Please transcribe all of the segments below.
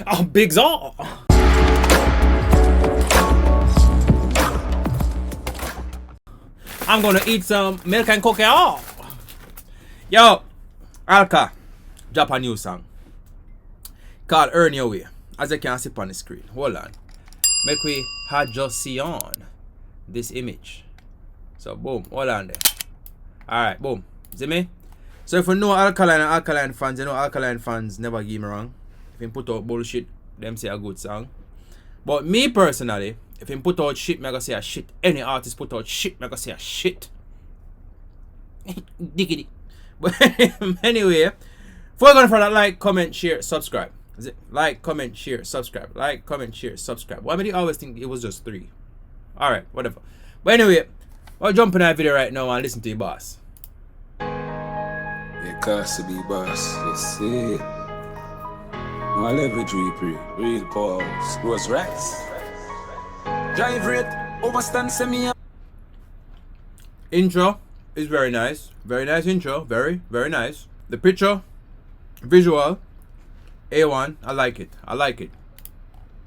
Oh, Big Zaw. I'm gonna eat some milk and cocoa. Yo, Alka, drop a new song called Earn Your Way. As you can see on the screen. Hold on. Make we adjust see on this image. So boom, hold on there. Alright, boom. See me? So if you know Alkaline and Alkaline fans, you know Alkaline fans never give me wrong. If you put out bullshit, them say a good song. But me personally, if you put out shit, me gonna say a shit. Any artist put out shit, me gonna say a shit. Diggity. But anyway, before we go for that, like, comment, share, subscribe. Is it like, comment, share, subscribe? Like, comment, share, subscribe. Why do you always think it was just 3? Alright, whatever. But anyway, I'll jump in that video right now and listen to your boss. It costs to be boss, you see. My leverage real power, screws racks. Drive rate, overstand semi. Intro is very nice. Very nice intro. Very, very nice. The picture, visual, A1. I like it. I like it.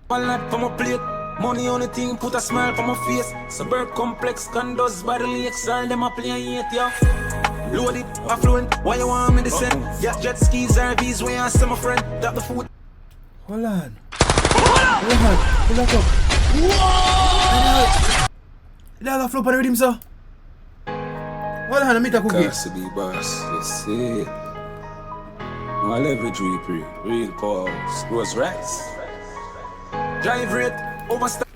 One lap for my plate. Money on the thing, put a smile for my face. Suburb complex, condos by the lakes, all them a play 8, yeah. Loaded, affluent, why you want me to send? Yeah, jet skis, RVs, where I see my friend. Drop the food. Hold on. Hold on. Pull that up. Whoa! That flop on the rhythm, sir. Hold on, let me take a Cost to be boss, you see. My leverage real power, screws racks. Drive rate, overstand.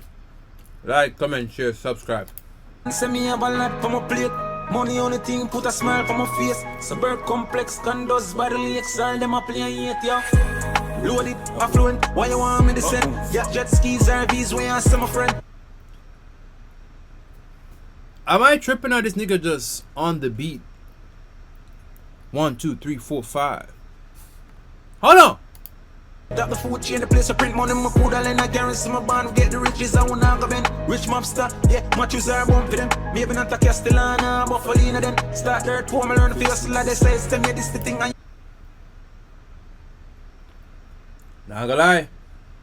Like, comment, share, subscribe. Send me a lot for my plate. Money on the thing, put a smile for my face. Suburb complex, condos by the lakes, all them a play 8, yeah. Loaded, affluent, why you want me to send? Yeah, jet skis, RVs, where I see my friend. Am I tripping out this nigga just on the beat? 1, 2, 3, 4, 5. Hold on. Drop the food chain, the place to print money, my food, all in I guarantee my band, get the riches, I wanna go bend. Rich mobster, yeah, matches are bump for them. Maybe not a Castellana, but for Lena then. Start dirt, poor, me learn to feel like they say, tell me this the thing I. Not gonna lie.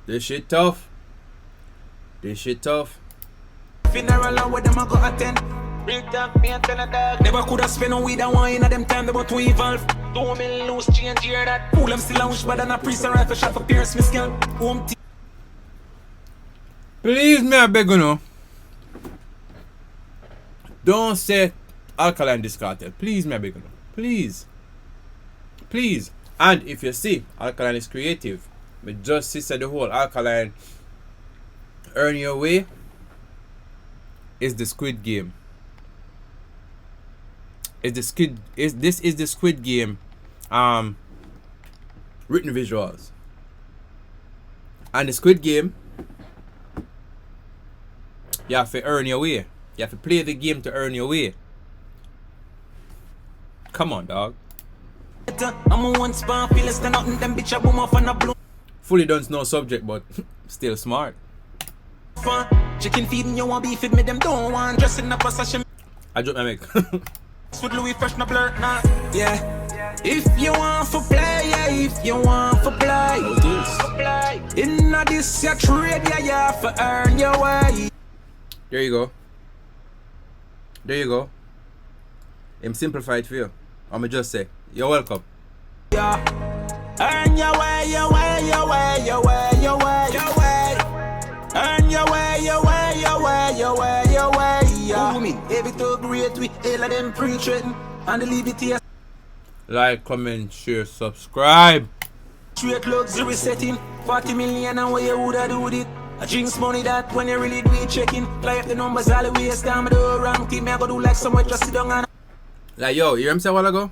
This shit tough. This shit tough. Funeral with them I go attend. Real talk, me and tell a dog. Never could have spent no weed and wine at them time, they about to evolve. 2 million loose change here that. Fool, I'm still a wish, but I'm a priest and rifle shot for Pierce, me skill. Home team. Please, me I beg you know. Don't say Alkaline this cartel. Please, me I beg you know. Please. Please. And if you see, Alkaline is creative. Me just see the whole Alkaline Earn Your Way is the Squid Game. This is the Squid Game written visuals. And the Squid Game, you have to earn your way. You have to play the game to earn your way. Come on, dog. Fully don't know subject, but still smart. Chicken feeding you want beef with me, them don't want dressing up a session. I dropped my mic. With Louis fresh no blur, nah. Yeah. If you want for play, yeah. If you want for play, in this your trade, yeah, you have to earn your way. There you go. There you go. I'm simplified for you. I'ma just say, you're welcome. Yeah. Earn your way, your way, your way, your way, your way, your way. Earn your way, your way, your way, your way, your way. Yeah. Who me? Every to great we all of them pre-trading and the leave it here. Like, comment, share, subscribe. Straight luxury setting, 40 million and what you woulda do with it. I drinks money that when you really do it checking. Like the numbers all the way down, me do wrong thing, me I go do like somewhere just sit down and. Like yo, you hear him say a while ago?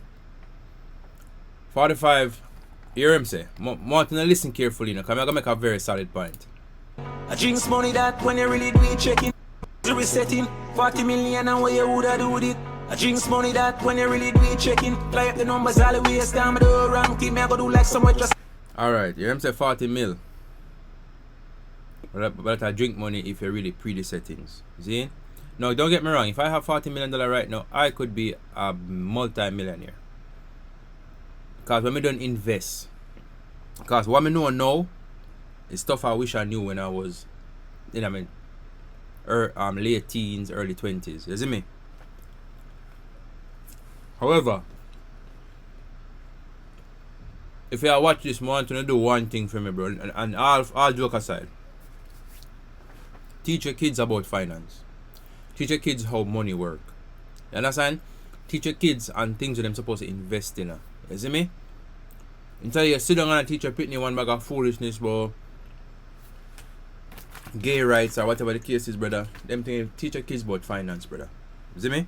45. You hear him say? Martin, listen carefully now, because I'm gonna make a very solid point. I drinks money that when you really do it checking. Resetting 40 million and what you woulda do with it. I drinks money that when you really do it checking. Fly up the numbers all the way down, me do wrong thing, me I go do like somewhere just. Alright, you hear him say 40 mil. But I drink money if you really pre the settings. See? No, don't get me wrong. If I have $40 million right now, I could be a multi-millionaire. Because when we don't invest, because what we know now, It's stuff I wish I knew when I was, you know what I mean, late teens, early 20s. You see me? However, if you watch this, I want to do one thing for me, bro. And all joke aside, teach your kids about finance. Teach your kids how money work. You understand? Teach your kids and things that them supposed to invest in. You see me? Until you sit down and teach your pitney one bag of foolishness, bro. Gay rights or whatever the case is, brother. Them thing teach your kids about finance, brother. You see me?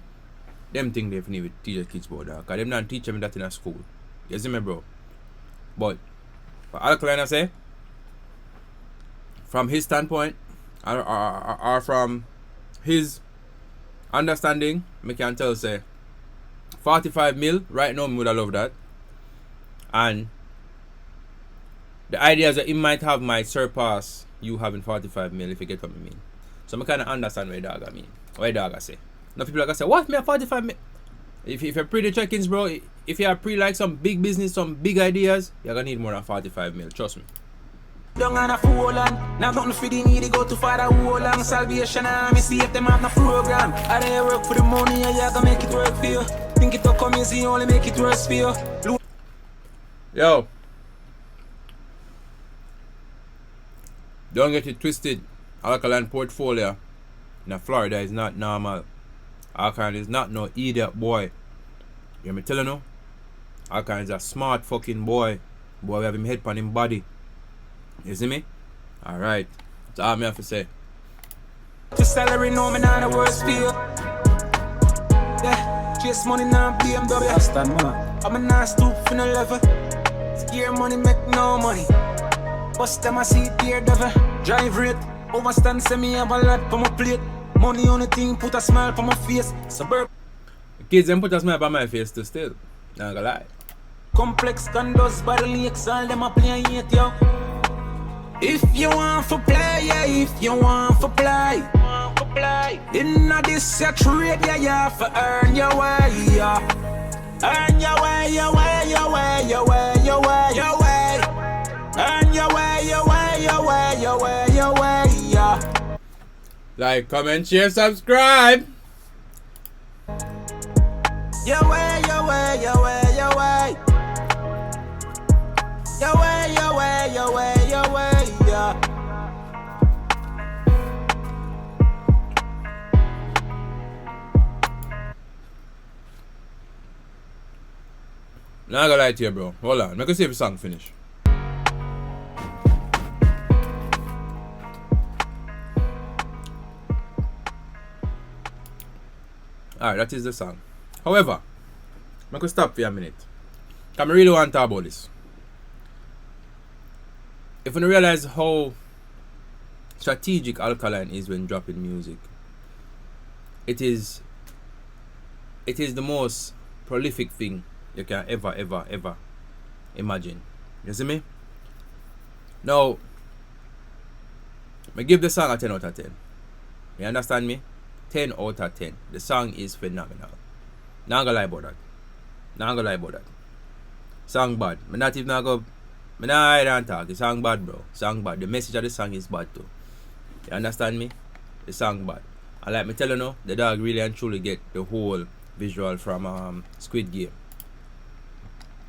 Them thing they need to teach your kids about that. Because them not teach them that in a school. You see me, bro? But for Alkaline, I say, from his standpoint, or from his understanding, I can tell, say, 45 mil, right now, I would have loved that. And the idea is that it might surpass you having 45 mil, if you get what I mean. So I kind of understand what dog I mean. What dog I say. Now people are going to say, what, me a 45 mil? If you're pre the check-ins, bro, if you are pre like some big business, some big ideas, you're going to need more than 45 mil, trust me. Don't on a fool and now nothing for the need to go to far whole long salvation. Me see if them have no program. I they work for the money and you gonna make it work for you. Think it will come easy, only make it worse for you. Yo, don't get it twisted. Alkaline portfolio in Florida is not normal. Alkaline is not no idiot boy. You hear me telling you? Alkaline is a smart fucking boy. Boy, we have him head on him body. You see me? Alright. That's all I have to say. The salary no me not the worst for you. Yeah, chase money now BMW. I stand man. I'm a nice stoop for no level. Scare money make no money. Bust them I see dear devil. Drive rate. Overstand say me have a lot for my plate. Money on the thing put a smile for my face. Suburb. The kids them put a smile on my face too still. Not gonna lie. Complex condos by the lakes. All them a play it yo. If you want for play, yeah, if you want for play, in this your trade, yeah, yeah, for earn your way, yeah. Earn your way, your way, your way, your way, your way, your way. Earn your way, your way, your way, your way, your way, yeah. Like, comment, share, subscribe. Your way, your way, your way, your way. Your way, your way, your way, your way, yeah. Now I gotta lie to you, bro. Hold on. Make me see if the song finish. Alright, that is the song. However, I could stop for a minute. Because I really want to talk about this. If you realize how strategic Alkaline is when dropping music, it is the most prolific thing you can ever imagine. You see me? Now, I give the song a 10 out of 10. You understand me? 10 out of 10. The song is phenomenal. Not gonna lie about that. Song bad. I'm not even gonna go. I don't talk. The song bad, bro. Song bad. The message of the song is bad too. You understand me? The song bad. And like me tell you now, the dog really and truly get the whole visual from Squid Game.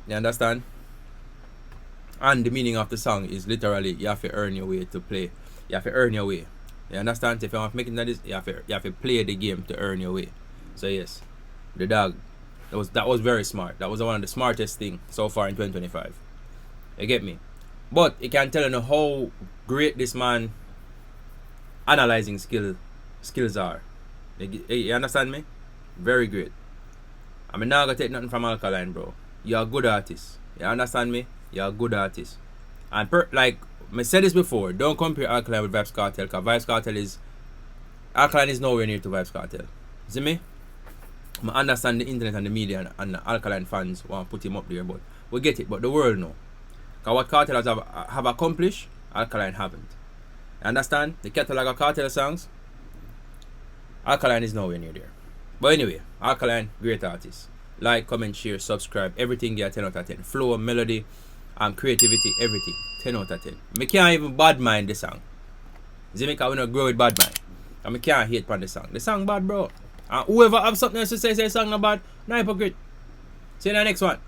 You understand? And the meaning of the song is literally you have to earn your way to play. You have to earn your way. You understand? If you want to make it like this, you have to play the game to earn your way. So yes, the dog. That was very smart. That was one of the smartest things so far in 2025. You get me? But it can tell you how great this man analyzing skills are. You understand me? Very great. I mean, now I gotta take nothing from Alkaline, bro. You're a good artist. You understand me? You're a good artist. And like I said this before, don't compare Alkaline with Vybz Kartel, because Vybz Kartel Alkaline is nowhere near to Vybz Kartel. See me? I understand the internet and the media and the Alkaline fans want to put him up there, but we get it. But the world know. Because what Kartel have accomplished, Alkaline haven't. You understand? The catalog of Kartel songs, Alkaline is nowhere near there. But anyway, Alkaline, great artist. Like, comment, share, subscribe. Everything get 10 out of 10. Flow, melody, creativity, everything. 10 out of 10. I can't even bad mind the song. See me, because we don't grow with bad mind. And I can't hate on the song. The song bad, bro. And whoever have something else to say the song not bad, no hypocrite. See you in the next one.